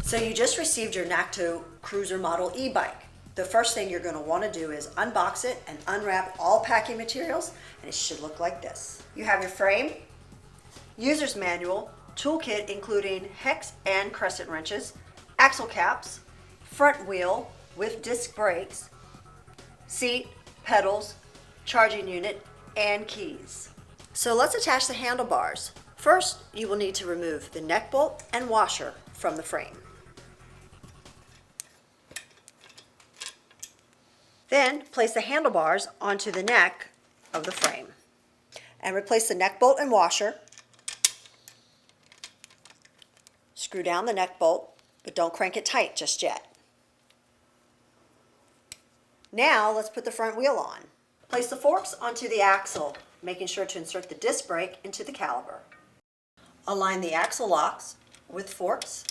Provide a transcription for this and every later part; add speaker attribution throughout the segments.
Speaker 1: So you just received your Nakto Cruiser model e-bike. The first thing you're going to want to do is unbox it and unwrap all packing materials, and it should look like this. You have your frame, user's manual, toolkit including hex and crescent wrenches, axle caps, front wheel with disc brakes, seat, pedals, charging unit, and keys. So let's attach the handlebars. First, you will need to remove the neck bolt and washer from the frame. Then place the handlebars onto the neck of the frame and replace the neck bolt and washer. Screw down the neck bolt, but don't crank it tight just yet. Now let's put the front wheel on. Place the forks onto the axle, making sure to insert the disc brake into the caliper. Align the axle locks with forks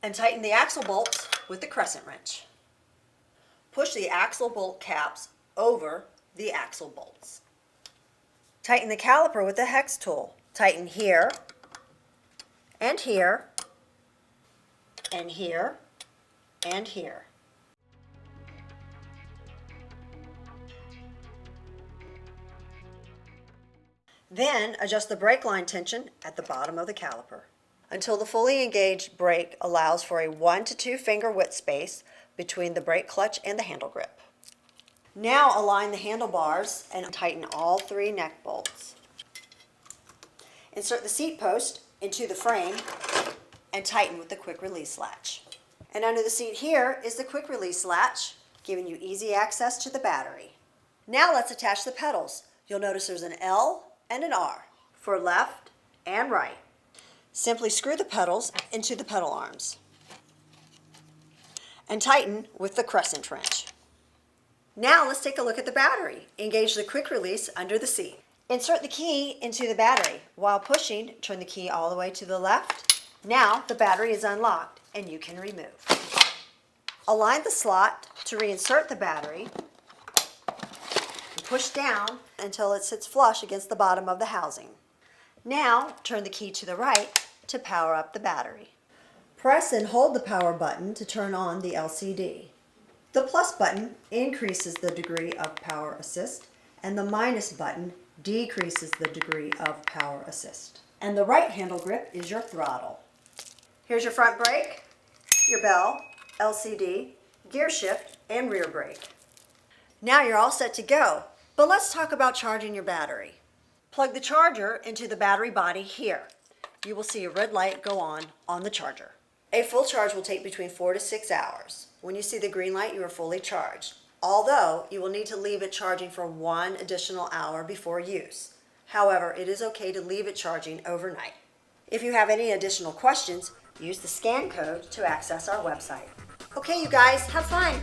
Speaker 1: and tighten the axle bolts with the crescent wrench. Push the axle bolt caps over the axle bolts. Tighten the caliper with the hex tool. Tighten here, and here, and here, and here. Then adjust the brake line tension at the bottom of the caliper until the fully engaged brake allows for a 1 to 2 finger width space between the brake clutch and the handle grip. Now align the handlebars and tighten all 3 neck bolts. Insert the seat post into the frame and tighten with the quick release latch. And under the seat here is the quick release latch, giving you easy access to the battery. Now let's attach the pedals. You'll notice there's an L and an R for left and right. Simply screw the pedals into the pedal arms and tighten with the crescent wrench. Now let's take a look at the battery. Engage the quick release under the seat. Insert the key into the battery. While pushing, turn the key all the way to the left. Now the battery is unlocked and you can remove. Align the slot to reinsert the battery and push down until it sits flush against the bottom of the housing. Now turn the key to the right to power up the battery. Press and hold the power button to turn on the LCD. The plus button increases the degree of power assist, and the minus button decreases the degree of power assist. And the right handle grip is your throttle. Here's your front brake, your bell, LCD, gear shift, and rear brake. Now you're all set to go, but let's talk about charging your battery. Plug the charger into the battery body here. You will see a red light go on the charger. A full charge will take between 4 to 6 hours. When you see the green light, you are fully charged, although you will need to leave it charging for 1 additional hour before use. However, it is okay to leave it charging overnight. If you have any additional questions, use the scan code to access our website. Okay, you guys, have fun!